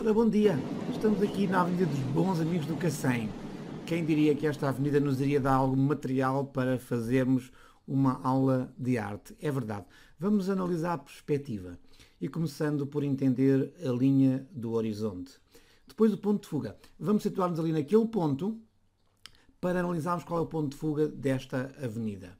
Ora, bom dia! Estamos aqui na Avenida dos Bons Amigos do Cacém. Quem diria que esta avenida nos iria dar algum material para fazermos uma aula de arte? É verdade. Vamos analisar a perspectiva e começando por entender a linha do horizonte. Depois do ponto de fuga. Vamos situar-nos ali naquele ponto para analisarmos qual é o ponto de fuga desta avenida.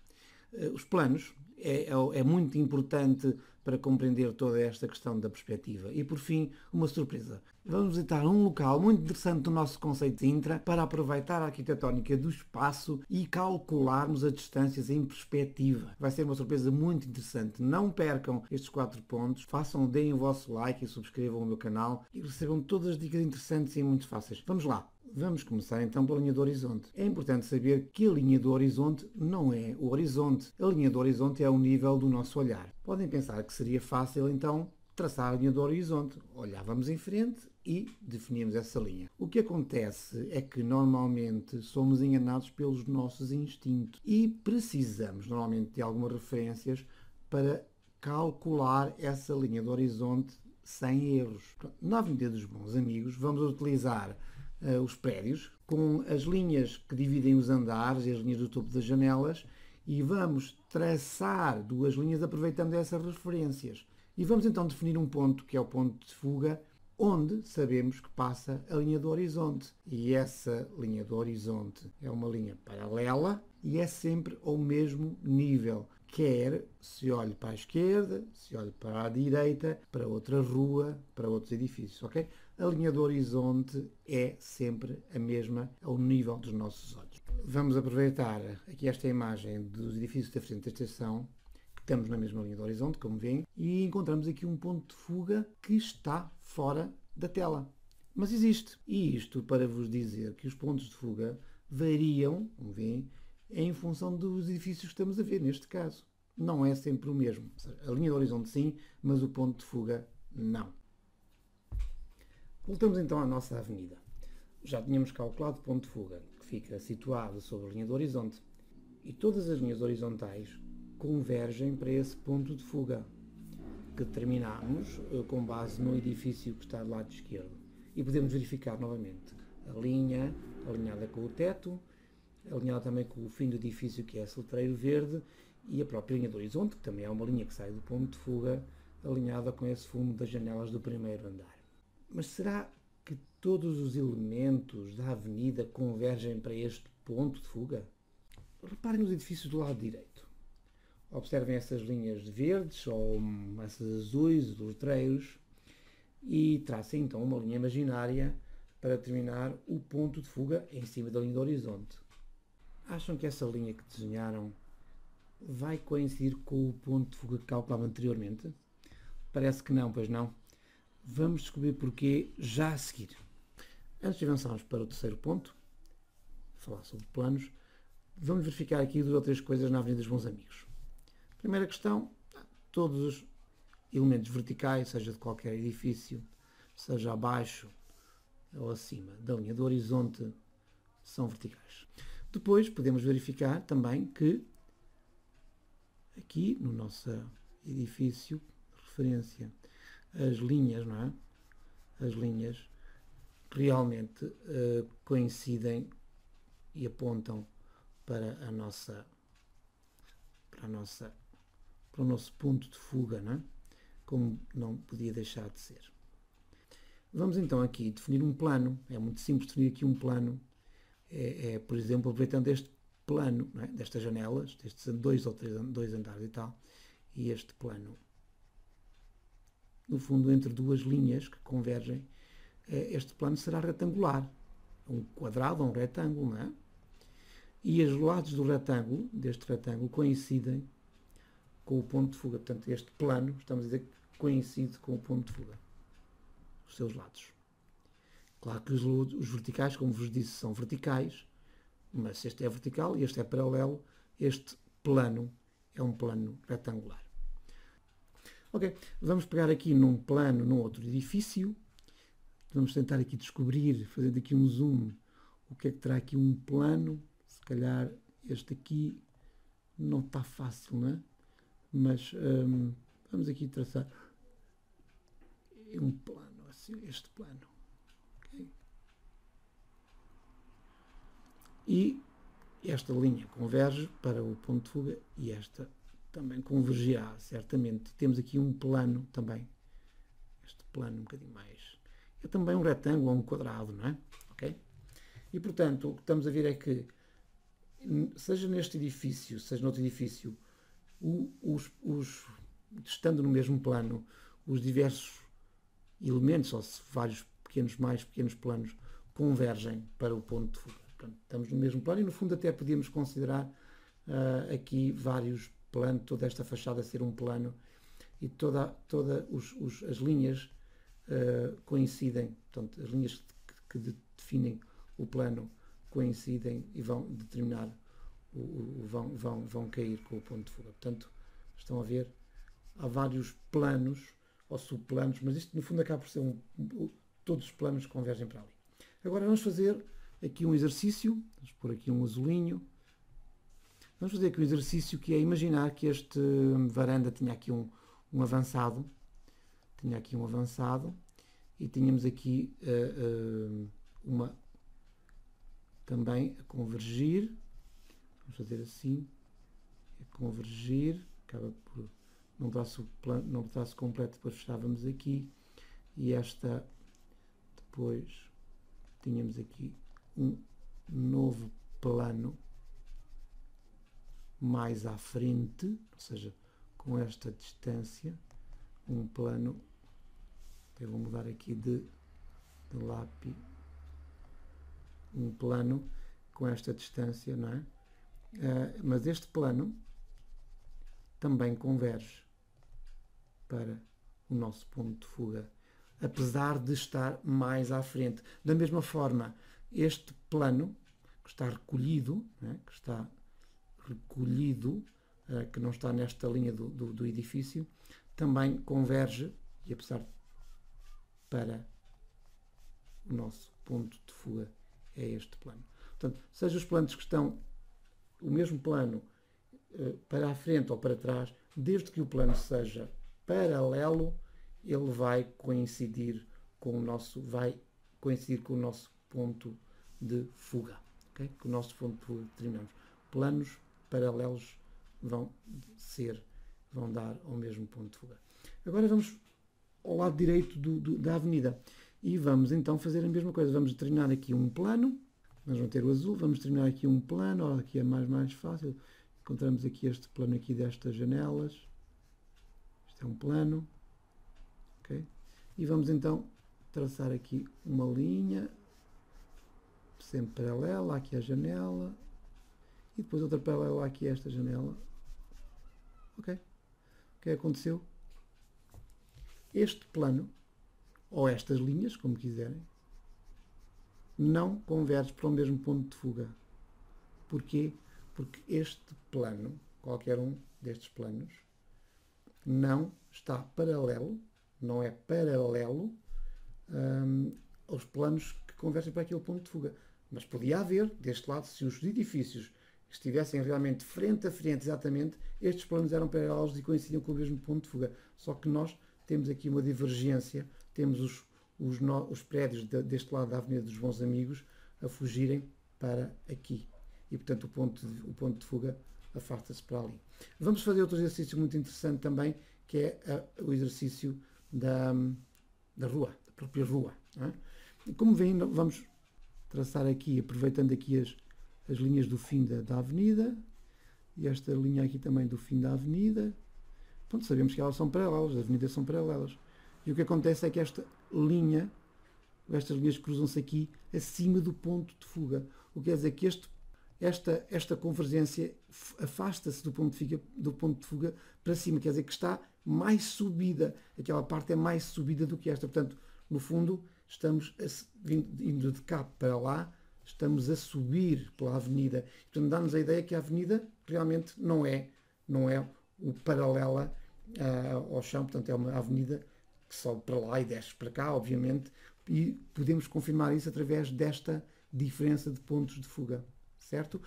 Os planos é muito importante para compreender toda esta questão da perspectiva. E por fim, uma surpresa. Vamos visitar um local muito interessante do nosso conceito de Intra para aproveitar a arquitetónica do espaço e calcularmos as distâncias em perspectiva. Vai ser uma surpresa muito interessante. Não percam estes 4 pontos, deem o vosso like e subscrevam o meu canal e recebam todas as dicas interessantes e muito fáceis. Vamos lá! Vamos começar então pela linha do horizonte. É importante saber que a linha do horizonte não é o horizonte. A linha do horizonte é o nível do nosso olhar. Podem pensar que seria fácil então traçar a linha do horizonte. Olhávamos em frente e definíamos essa linha. O que acontece é que normalmente somos enganados pelos nossos instintos e precisamos normalmente de algumas referências para calcular essa linha do horizonte sem erros. Na Avenida dos Bons Amigos vamos utilizar os prédios, com as linhas que dividem os andares e as linhas do topo das janelas, e vamos traçar 2 linhas aproveitando essas referências. E vamos então definir um ponto, que é o ponto de fuga, onde sabemos que passa a linha do horizonte. E essa linha do horizonte é uma linha paralela e é sempre ao mesmo nível. Quer se olhe para a esquerda, se olhe para a direita, para outra rua, para outros edifícios, ok? A linha do horizonte é sempre a mesma ao nível dos nossos olhos. Vamos aproveitar aqui esta imagem dos edifícios da frente da estação, que estamos na mesma linha do horizonte, como veem, e encontramos aqui um ponto de fuga que está fora da tela. Mas existe. E isto para vos dizer que os pontos de fuga variam, como veem, em função dos edifícios que estamos a ver, neste caso. Não é sempre o mesmo. A linha do horizonte sim, mas o ponto de fuga não. Voltamos então à nossa avenida. Já tínhamos calculado o ponto de fuga, que fica situado sobre a linha do horizonte. E todas as linhas horizontais convergem para esse ponto de fuga, que determinamos com base no edifício que está do lado esquerdo. E podemos verificar novamente a linha alinhada com o teto, alinhada também com o fim do edifício, que é esse letreiro verde, e a própria linha do horizonte, que também é uma linha que sai do ponto de fuga, alinhada com esse fumo das janelas do primeiro andar. Mas será que todos os elementos da avenida convergem para este ponto de fuga? Reparem nos edifícios do lado direito. Observem essas linhas verdes ou essas azuis dos letreiros e tracem então uma linha imaginária para determinar o ponto de fuga em cima da linha do horizonte. Acham que essa linha que desenharam vai coincidir com o ponto de fuga que calculava anteriormente? Parece que não, pois não. Vamos descobrir porquê já a seguir. Antes de avançarmos para o terceiro ponto, falar sobre planos, vamos verificar aqui 2 ou 3 coisas na Avenida dos Bons Amigos. Primeira questão, todos os elementos verticais, seja de qualquer edifício, seja abaixo ou acima da linha do horizonte, são verticais. Depois podemos verificar também que aqui no nosso edifício, referência as linhas, não é? As linhas realmente coincidem e apontam para o nosso ponto de fuga, não é? Como não podia deixar de ser. Vamos então aqui definir um plano. É muito simples definir aqui um plano. Por exemplo, aproveitando este plano, não é? Destas janelas, destes 2 ou 3 andares e tal, e este plano no fundo, entre 2 linhas que convergem, este plano será retangular. Um quadrado ou um retângulo, não é? E os lados do retângulo, deste retângulo, coincidem com o ponto de fuga. Portanto, este plano, estamos a dizer que coincide com o ponto de fuga. Os seus lados. Claro que os verticais, como vos disse, são verticais, mas se este é vertical e este é paralelo, este plano é um plano retangular. Ok, vamos pegar aqui num plano, num outro edifício. Vamos tentar aqui descobrir, fazendo aqui um zoom, o que é que terá aqui um plano. Se calhar este aqui não está fácil, não é? Mas vamos aqui traçar um plano, assim, este plano. Okay? E esta linha converge para o ponto de fuga e esta também convergirá, certamente. Temos aqui um plano também. Este plano um bocadinho mais... É também um retângulo ou um quadrado, não é? Ok? E, portanto, o que estamos a ver é que, seja neste edifício, seja noutro edifício, estando no mesmo plano, os diversos elementos, ou vários mais pequenos planos, convergem para o ponto de fuga. Portanto, estamos no mesmo plano e, no fundo, até podíamos considerar aqui vários planos, toda esta fachada ser um plano e as linhas coincidem, portanto, as linhas que definem o plano coincidem e vão determinar, vão cair com o ponto de fuga. Portanto, estão a ver, há vários planos ou subplanos, mas isto no fundo acaba por ser todos os planos convergem para ali. Agora vamos fazer aqui um exercício, vamos pôr aqui um azulinho. Vamos fazer aqui um exercício que é imaginar que este varanda tinha aqui um avançado, e tínhamos aqui uma também a convergir. Vamos fazer assim, a convergir, acaba por num traço completo, depois fechávamos aqui, e esta depois tínhamos aqui um novo plano mais à frente, ou seja, com esta distância, um plano, eu vou mudar aqui de lápis, um plano com esta distância, não é? Mas este plano também converge para o nosso ponto de fuga, apesar de estar mais à frente. Da mesma forma, este plano que está recolhido, né, que não está nesta linha do edifício, também converge, e apesar para o nosso ponto de fuga é este plano. Portanto, seja os planos que estão o mesmo plano para a frente ou para trás, desde que o plano seja paralelo, ele vai coincidir com o nosso ponto de fuga. Okay? Com o nosso ponto de fuga determinamos. Planos paralelos vão dar ao mesmo ponto de fuga. Agora vamos ao lado direito da avenida e vamos então fazer a mesma coisa. Vamos determinar aqui um plano, vamos manter o azul, vamos determinar aqui um plano, aqui é mais fácil. Encontramos aqui este plano aqui destas janelas. Este é um plano. Okay? E vamos então traçar aqui uma linha sempre paralela, aqui a janela, e depois outra paralela aqui a esta janela. Ok? O que aconteceu? Este plano, ou estas linhas, como quiserem, não converge para o mesmo ponto de fuga. Porquê? Porque este plano, qualquer um destes planos, não está paralelo, não é paralelo aos planos que convergem para aquele ponto de fuga. Mas podia haver, deste lado, se os edifícios estivessem realmente frente a frente, exatamente, estes planos eram paralelos e coincidiam com o mesmo ponto de fuga. Só que nós temos aqui uma divergência, temos os prédios deste lado da Avenida dos Bons Amigos a fugirem para aqui. E, portanto, o ponto de fuga afasta-se para ali. Vamos fazer outro exercício muito interessante também, que é o exercício da rua, da própria rua. Não é? E como veem, vamos traçar aqui, aproveitando aqui as linhas do fim da avenida, e esta linha aqui também do fim da avenida. Pronto, sabemos que elas são paralelas, as avenidas são paralelas. E o que acontece é que estas linhas cruzam-se aqui acima do ponto de fuga. O que quer dizer que esta convergência afasta-se do ponto de fuga para cima, quer dizer que está mais subida, aquela parte é mais subida do que esta. Portanto, no fundo, estamos indo de cá para lá, estamos a subir pela avenida. Portanto, dá-nos a ideia que a avenida realmente não é o paralela ao chão, portanto, é uma avenida que sobe para lá e desce para cá, obviamente, e podemos confirmar isso através desta diferença de pontos de fuga. Certo?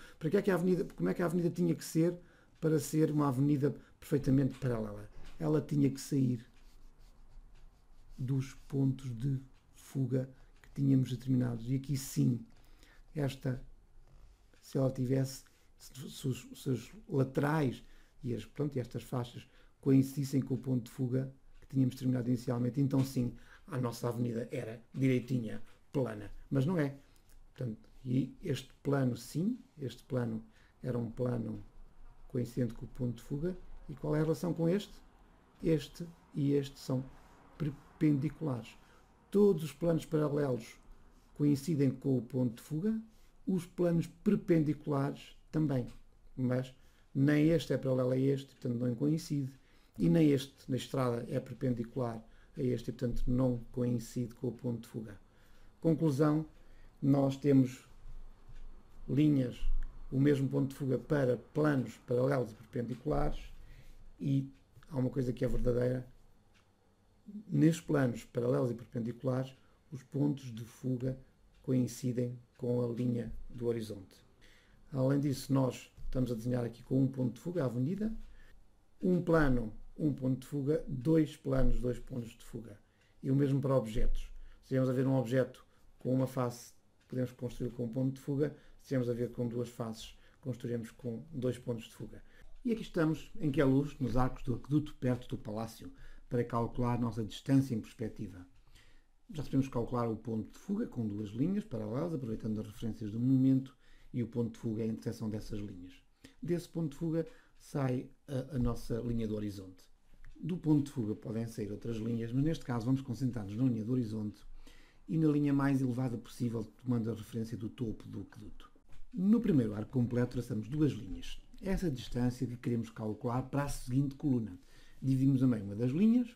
Como é que a avenida tinha que ser para ser uma avenida perfeitamente paralela? Ela tinha que sair dos pontos de fuga que tínhamos determinados. E aqui sim, se ela tivesse, se os seus laterais e estas faixas coincidissem com o ponto de fuga que tínhamos determinado inicialmente, então sim, a nossa avenida era direitinha, plana. Mas não é. Portanto, e este plano sim, este plano era um plano coincidente com o ponto de fuga. E qual é a relação com este? Este e este são perpendiculares. Todos os planos paralelos coincidem com o ponto de fuga, os planos perpendiculares também, mas nem este é paralelo a este, portanto não coincide, e nem este na estrada é perpendicular a este, e portanto não coincide com o ponto de fuga. Conclusão, nós temos linhas, o mesmo ponto de fuga para planos paralelos e perpendiculares, e há uma coisa que é verdadeira: nestes planos paralelos e perpendiculares, os pontos de fuga coincidem com a linha do horizonte. Além disso, nós estamos a desenhar aqui com um ponto de fuga a avenida, um plano, um ponto de fuga, dois planos, dois pontos de fuga. E o mesmo para objetos. Se tivermos a ver um objeto com uma face, podemos construir com um ponto de fuga. Se tivermos a ver com duas faces, construiremos com dois pontos de fuga. E aqui estamos em Queluz, nos arcos do aqueduto, perto do palácio, para calcular a nossa distância em perspectiva. Já sabemos calcular o ponto de fuga com duas linhas paralelas, aproveitando as referências do monumento, e o ponto de fuga é a interseção dessas linhas. Desse ponto de fuga sai a nossa linha do horizonte. Do ponto de fuga podem sair outras linhas, mas neste caso vamos concentrar-nos na linha do horizonte e na linha mais elevada possível, tomando a referência do topo do aqueduto. No primeiro arco completo traçamos duas linhas. Essa distância que queremos calcular para a seguinte coluna. Dividimos a meio uma das linhas,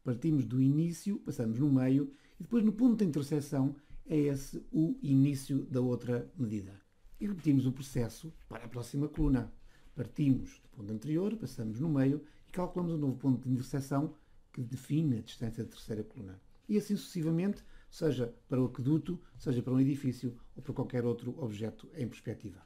partimos do início, passamos no meio e depois no ponto de interseção é esse o início da outra medida. E repetimos o processo para a próxima coluna. Partimos do ponto anterior, passamos no meio e calculamos um novo ponto de interseção que define a distância da terceira coluna. E assim sucessivamente, seja para o aqueduto, seja para um edifício ou para qualquer outro objeto em perspectiva.